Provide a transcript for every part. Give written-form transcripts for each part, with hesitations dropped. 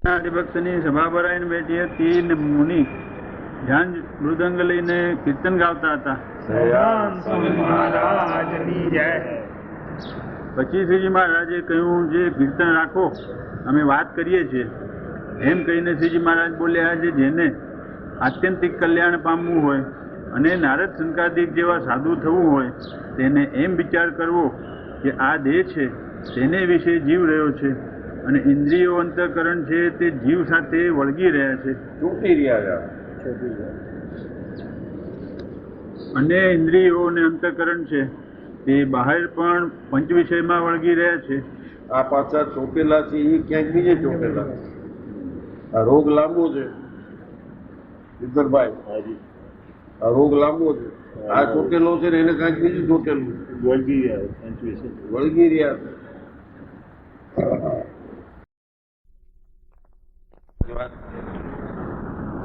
હરિભક્તની સભા ભરાઈને બેઠી હતી ને મુનિ ધ્યાન મૃદંગ લઈને કીર્તન ગાતા હતા. પછી શ્રીજી મહારાજે કહ્યું, જે કીર્તન રાખો, અમે વાત કરીએ છીએ. એમ કહીને શ્રીજી મહારાજ બોલ્યા, જેને આત્યંતિક કલ્યાણ પામવું હોય અને નારદ સંકાદિક જેવા સાધુ થવું હોય તેને એમ વિચાર કરવો કે આ દેહ છે તેને વિશે જીવ રહ્યો છે અને ઇન્દ્રિયો અંતઃકરણ છે તે જીવ સાથે વળગી રહ્યા છે, તૂટી રહ્યા અને ઇન્દ્રિયો અને અંતઃકરણ છે તે બહાર પણ પંચ વિષયમાં વળગી રહ્યા છે. આ પાછા ચોટેલા છે એ ક્યાંક બીજે ચોટેલા. આ રોગ લાંબો છે સિદ્ધરભાઈ, આ રોગ લાંબો છે. આ ચોટેલો છે ને એને કાંઈક બીજું ચોટેલું વળગી રહ્યા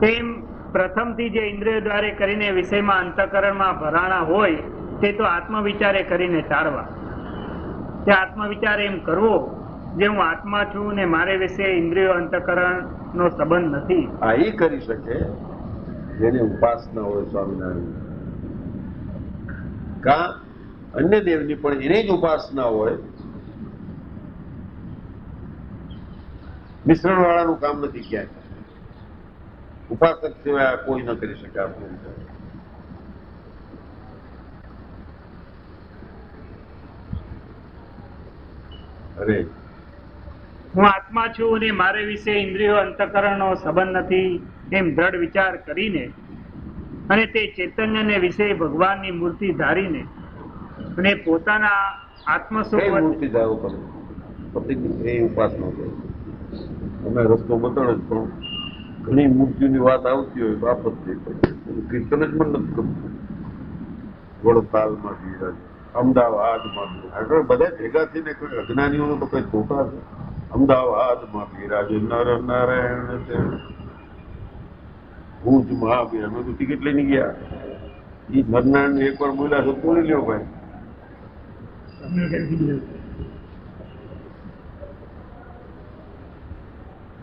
તેમ પ્રથમથી જે ઇન્દ્રિયો દ્વારે કરીને વિષયમાં અંતઃકરણમાં ભરાણા હોય તે તો આત્મવિચારે કરીને ટાળવા. તે આત્મવિચાર એમ કરવો જે હું આત્મા છું ને મારે વિશે ઇન્દ્રિયો અંતઃકરણ નો સંબંધ નથી. આ એ કરી શકે જેની ઉપાસના હોય સ્વામિનારાયણ, કા અન્ય દેવની પણ એની જ ઉપાસના હોય. મિશ્રણ વાળાનું કામ નથી ક્યાંય. ઉપાસક સિવાય કોઈ ન કરી શકે આપણું. અરે હું આત્મા છું અને મારે વિશે ઇન્દ્રિયો અંતઃકરણનો સંબંધ નથી એમ દ્રઢ વિચાર કરીને અને તે ચૈતન્યને વિશે ભગવાનની મૂર્તિ ધારીને અને પોતાના આત્મસ્વરૂપ મૂર્તિ ધારો તમે એ ઉપાસના કરો. અમે રસ્તો બતાડો જ, પણ ઘણી મૂર્તિઓની વાત આવતી હોય બાબત કીર્તન જ મને નથી ગમતું. વડતાલમાં બિરાજ, અમદાવાદમાં આગળ બધા ભેગા થઈને કોઈ અજ્ઞાનીઓનો તો કઈ ખોટા છે. અમદાવાદમાં બિરાજે નર નારાયણ છે, ભુજમાં બી અમે તો ટિકિટ લઈને ગયા. એ નરનારાયણ એકવાર બોલ્યા તો બોલી લ્યો ભાઈ.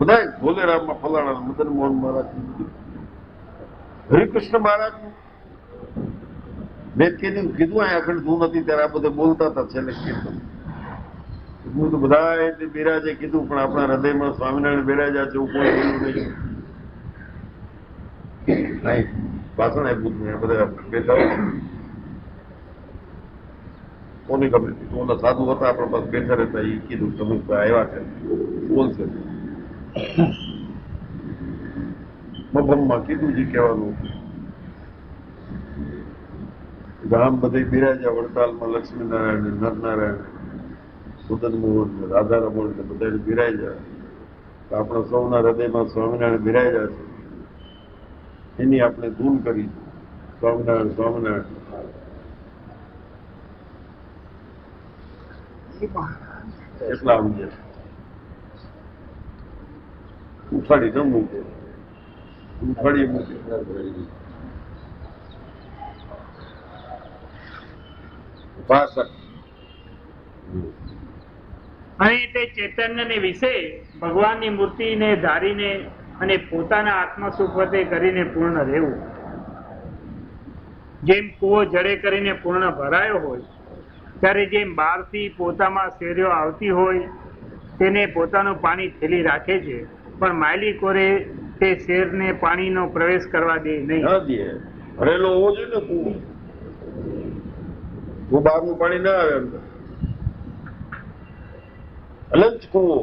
બધા ભોલેરામમાં ફલાણા મદન મોહન મહારાજ, હરિકૃષ્ણ મહારાજ મેં કીધું આ આગળ તું નથી ત્યારે આ બધા બોલતા હતા. છેલ્લે કીધું તો બધા બિરાજે કીધું, પણ આપણા હૃદયમાં સ્વામિનારાયણ બિરાજ્યા છે એવું કોઈ બોલ્યું નહીં. ભાષણ આપ્યું બધા બેઠા કોને ગમે ઓલા સાધુ હતા આપણા પાસે બેઠા રહેતા. એ કીધું તમે આવ્યા છે બોલશે. મફમમાં કીધું જે કહેવાનું. ગામ બધે બિરાજ્યા વડતાલમાં લક્ષ્મીનારાયણ, નરનારાયણ, સુદન મોહન, રાધારમણ બધા બિરાજ્યા. આપણા સૌના હૃદયમાં સ્વામિનારાયણ બિરાજ્યા છે. એની આપણે ધૂન કરી સ્વામિનારાયણ સ્વામિનારાયણ. એટલા સમજે ઉઠાડી ન મૂકે, ઉઠાડી મૂકે. ઉપાસક અને તે ચૈતન્યને વિશે ભગવાનની મૂર્તિને ધારીને અને પોતાના આત્મસુખ વતે કરીને પૂર્ણ રહેવું. જેમ કૂવો જડે કરીને પૂર્ણ ભરાયો હોય ત્યારે જેમ બહારથી પોતામાં શેરીઓ આવતી હોય તેને પોતાનું પાણી થેલી રાખે છે, પણ માયલી કોરે તે શેરને પાણીનો પ્રવેશ કરવા દે નહીં. ભરેલો હોવો જોઈએ ને કૂવો. બહારનું પાણી ના આવે અંદર. અલંચ કૂવો.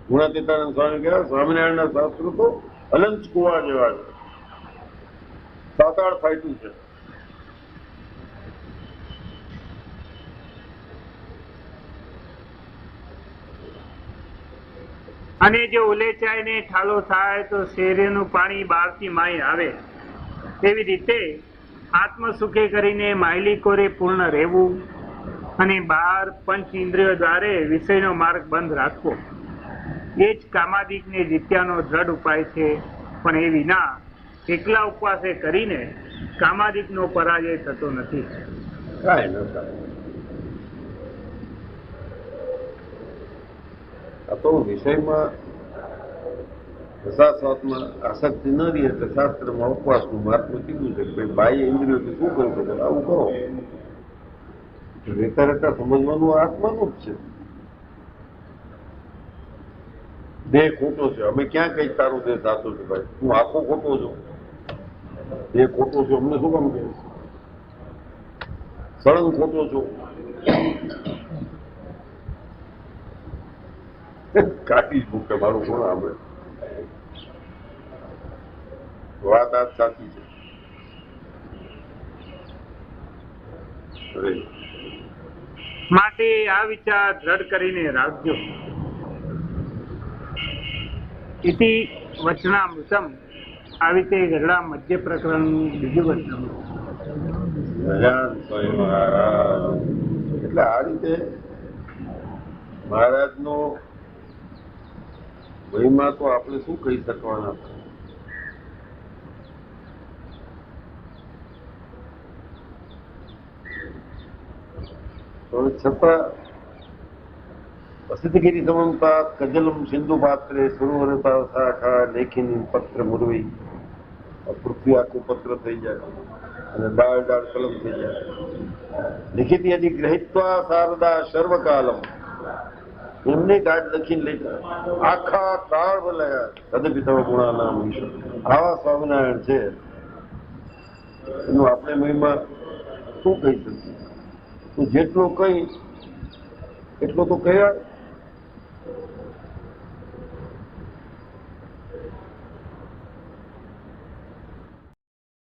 ગુણાતીતાનંદ સ્વામી કહ્યા સ્વામિનારાયણના શાસ્ત્રો તો અલંચ કુવા જેવા છે. 7-8 ફાઈટું છે. અને જો ઉલેચાય ને ઠાલો થાય તો શેરીનું પાણી બહારથી માય આવે. એવી રીતે આત્મ સુખે કરીને માયલી કોરે પૂર્ણ રહેવું અને બહાર પંચ ઇન્દ્રિયો દ્વારે વિષયનો માર્ગ બંધ રાખવો એ જ કામાદિકને જીત્યાનો દ્રઢ ઉપાય છે. પણ એ વિના એકલા ઉપવાસે કરીને કામાદિકનો પરાજય થતો નથી. કાંઈ ન થાય. આ તો વિષયમાં રસાસ્વાદમાં આસક્તિ ન રહી એટલે શાસ્ત્રમાં ઉપવાસનું મહાત્મા કીધું છે કે ભાઈ બાહ્ય ઇન્દ્રિયોથી શું કરી શકે આવું કરો. રહેતા રહેતા સમજવાનું આત્માનું જ છે. દેહ ખોટો છે, અમે ક્યાં કઈ તારો દેહ સાચો છે ભાઈ? હું આખો ખોટો છું, દેહ ખોટો છું, અમને શું કામ કહે? સળંગ ખોટો છું, કાઢી જ મૂકે મારું કોણ આપણે. વાત આ સાચી છે. માટે આ વિચાર દ્રઢ કરીને રાખજો. ઇતિ વચનામૃતમ. આવી રીતે ગરડા મધ્ય પ્રકરણનું બીજું વચનામૃત. એટલે આ રીતે મહારાજનો મહિમા તો આપણે શું કહી શકવાના. છતાં પ્રસિદ્ધગીરી સમમતા કજલમ સિંધુ પાત્રે સરોવરતા શાખા લેખીની પત્ર મુરવી. પૃથ્વી આખું પત્ર થઈ જાય અને ડાળ ડાળ કલમ થઈ જાય. લિખિત યદિ ગ્રહિત્વા શારદા સર્વકાલમ. એમને કાઢ લખીને લેતા આખા કાળ બોલાયા તદપિતવ ગુણાનામ ઈશ્વર. આવા સ્વામિનારાયણ છે, એનું આપણે મહિમા શું કહી શકીએ? તો જેટલો કઈ એટલો તો કયા